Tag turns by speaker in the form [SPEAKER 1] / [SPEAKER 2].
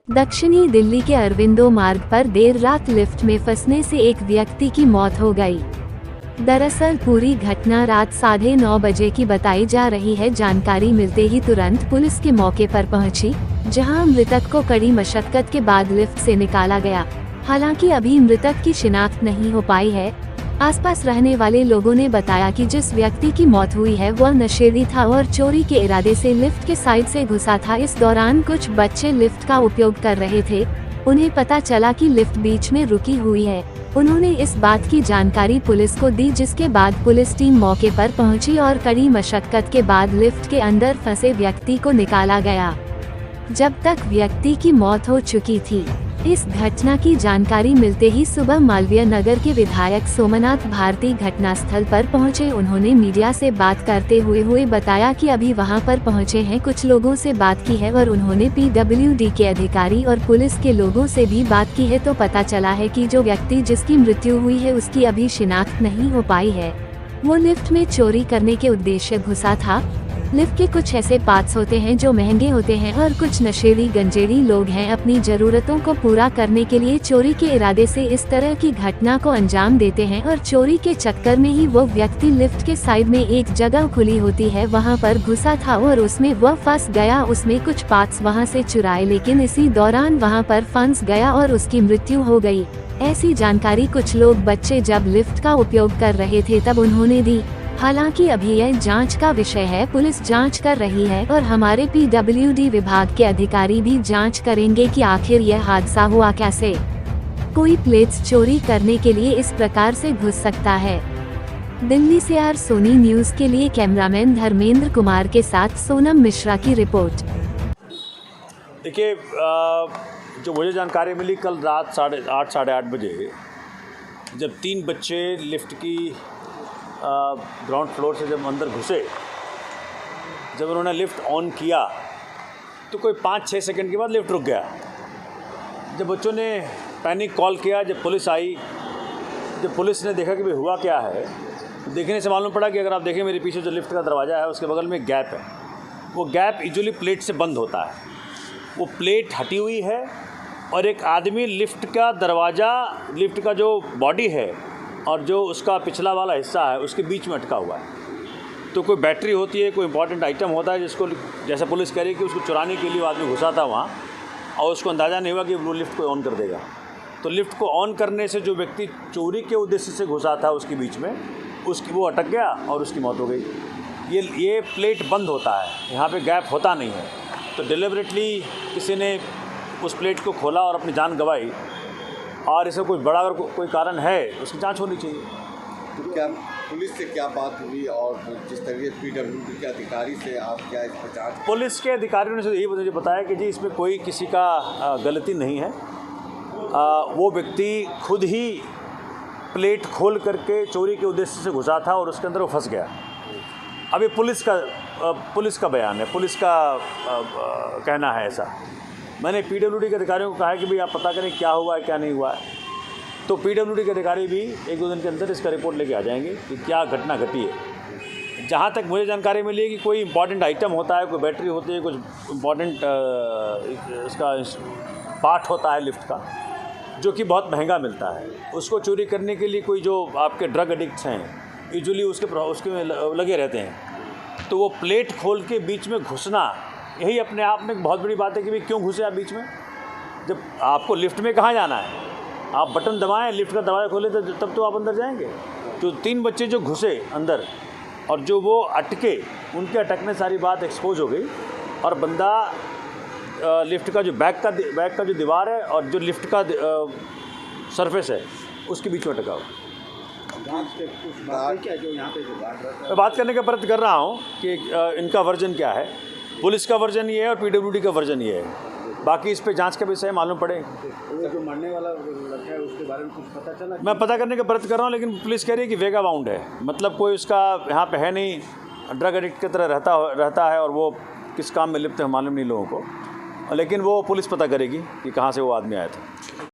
[SPEAKER 1] दक्षिणी दिल्ली के अरविंदो मार्ग पर देर रात लिफ्ट में फंसने से एक व्यक्ति की मौत हो गई। दरअसल पूरी घटना रात 9:30 बजे की बताई जा रही है। जानकारी मिलते ही तुरंत पुलिस के मौके पर पहुंची, जहां मृतक को कड़ी मशक्कत के बाद लिफ्ट से निकाला गया। हालांकि अभी मृतक की शिनाख्त नहीं हो पाई है। आसपास रहने वाले लोगों ने बताया कि जिस व्यक्ति की मौत हुई है वह नशेड़ी था और चोरी के इरादे से लिफ्ट के साइड से घुसा था। इस दौरान कुछ बच्चे लिफ्ट का उपयोग कर रहे थे। उन्हें पता चला कि लिफ्ट बीच में रुकी हुई है। उन्होंने इस बात की जानकारी पुलिस को दी, जिसके बाद पुलिस टीम मौके पर पहुंची और कड़ी मशक्कत के बाद लिफ्ट के अंदर फंसे व्यक्ति को निकाला गया, जब तक व्यक्ति की मौत हो चुकी थी। इस घटना की जानकारी मिलते ही सुबह मालवीय नगर के विधायक सोमनाथ भारती घटनास्थल पर पहुंचे। उन्होंने मीडिया से बात करते हुए बताया कि अभी वहां पर पहुंचे हैं, कुछ लोगों से बात की है और उन्होंने PWD के अधिकारी और पुलिस के लोगों से भी बात की है। तो पता चला है कि जो व्यक्ति जिसकी मृत्यु हुई है उसकी अभी शिनाख्त नहीं हो पाई है। वो लिफ्ट में चोरी करने के उद्देश्य घुसा था। लिफ्ट के कुछ ऐसे पार्ट्स होते हैं जो महंगे होते हैं और कुछ नशेड़ी गंजेड़ी लोग हैं, अपनी जरूरतों को पूरा करने के लिए चोरी के इरादे से इस तरह की घटना को अंजाम देते हैं और चोरी के चक्कर में ही वो व्यक्ति लिफ्ट के साइड में एक जगह खुली होती है वहां पर घुसा था और उसमें वह फंस गया। उसमें कुछ पार्ट्स वहां से चुराए, लेकिन इसी दौरान वहां पर फंस गया और उसकी मृत्यु हो गई। ऐसी जानकारी कुछ लोग बच्चे जब लिफ्ट का उपयोग कर रहे थे तब उन्होंने दी। हालांकि अभी यह जांच का विषय है। पुलिस जांच कर रही है और हमारे PWD विभाग के अधिकारी भी जांच करेंगे कि आखिर यह हादसा हुआ कैसे। कोई प्लेट्स चोरी करने के लिए इस प्रकार से घुस सकता है। दिल्ली से आर सोनी न्यूज के लिए कैमरामैन धर्मेंद्र कुमार के साथ सोनम मिश्रा की रिपोर्ट।
[SPEAKER 2] देखिए, जो मुझे जानकारी मिली कल रात 8:30 साढ़े 8 बजे, जब 3 बच्चे लिफ्ट की ग्राउंड फ्लोर से जब अंदर घुसे, जब उन्होंने लिफ्ट ऑन किया तो कोई 5-6 सेकंड के बाद लिफ्ट रुक गया। जब बच्चों ने पैनिक कॉल किया, जब पुलिस आई, जब पुलिस ने देखा कि भाई हुआ क्या है, तो देखने से मालूम पड़ा कि अगर आप देखें मेरे पीछे जो लिफ्ट का दरवाज़ा है उसके बगल में एक गैप है। वो गैप यूजुअली प्लेट से बंद होता है। वो प्लेट हटी हुई है और एक आदमी लिफ्ट का दरवाज़ा, लिफ्ट का जो बॉडी है और जो उसका पिछला वाला हिस्सा है उसके बीच में अटका हुआ है। तो कोई बैटरी होती है, कोई इंपॉर्टेंट आइटम होता है जिसको, जैसा पुलिस कह रही है कि उसको चुराने के लिए वो आदमी घुसा था वहाँ और उसको अंदाज़ा नहीं हुआ कि वो लिफ्ट को ऑन कर देगा। तो लिफ्ट को ऑन करने से जो व्यक्ति चोरी के उद्देश्य से घुसा था उसके बीच में, उसकी वो अटक गया और उसकी मौत हो गई। ये प्लेट बंद होता है, यहाँ पर गैप होता नहीं है। तो डिलिबरेटली किसी ने उस प्लेट को खोला और अपनी जान गंवाई, और इसमें कोई बड़ा अगर कोई कारण है उसकी जांच होनी चाहिए।
[SPEAKER 3] तो क्या पुलिस से क्या बात हुई और जिस तरीके PWD के अधिकारी से आप क्या इस पर जांच?
[SPEAKER 2] पुलिस के अधिकारियों ने यही मुझे बताया कि जी इसमें कोई किसी का गलती नहीं है। वो व्यक्ति खुद ही प्लेट खोल करके चोरी के उद्देश्य से घुसा था और उसके अंदर वो फंस गया। अब ये पुलिस का बयान है, पुलिस का कहना है ऐसा। मैंने PWD के अधिकारियों को कहा है कि भाई आप पता करें क्या हुआ है क्या नहीं हुआ है। तो PWD के अधिकारी भी 1-2 दिन के अंदर इसका रिपोर्ट लेके आ जाएंगे कि क्या घटना घटी है। जहाँ तक मुझे जानकारी मिली है कि कोई इंपॉर्टेंट आइटम होता है, कोई बैटरी होती है, कुछ इंपॉर्टेंट इसका पार्ट होता है लिफ्ट का, जो कि बहुत महंगा मिलता है। उसको चोरी करने के लिए कोई जो आपके ड्रग एडिक्ट्स हैं यूजुअली उसके में लगे रहते हैं। तो वो प्लेट खोल के बीच में घुसना, यही अपने आप में एक बहुत बड़ी बात है कि भाई क्यों घुसे आप बीच में। जब आपको लिफ्ट में कहाँ जाना है, आप बटन दबाएं, लिफ्ट का दरवाज़ा खोले तो तब तो आप अंदर जाएंगे। तो 3 बच्चे जो घुसे अंदर और जो वो अटके, उनके अटकने सारी बात एक्सपोज हो गई और बंदा लिफ्ट का जो बैक का जो दीवार है और जो लिफ्ट का सरफेस है उसके बीच में अटका हुआ। मैं बात करने का प्रयत्न कर रहा हूँ कि इनका वर्जन क्या है। पुलिस का वर्जन ये है और PWD का वर्जन ये है। बाकी इस पे जांच का विषय मालूम पड़े।
[SPEAKER 3] जो मरने वाला लड़का है उसके बारे में कुछ पता चला?
[SPEAKER 2] मैं पता करने का प्रयत्न कर रहा हूँ, लेकिन पुलिस कह रही है कि वेगा बाउंड है, मतलब कोई उसका यहाँ पे है नहीं, ड्रग एडिक्ट की तरह रहता है और वो किस काम में लिप्त है मालूम नहीं लोगों को, लेकिन वो पुलिस पता करेगी कि कहाँ से वो आदमी आया था।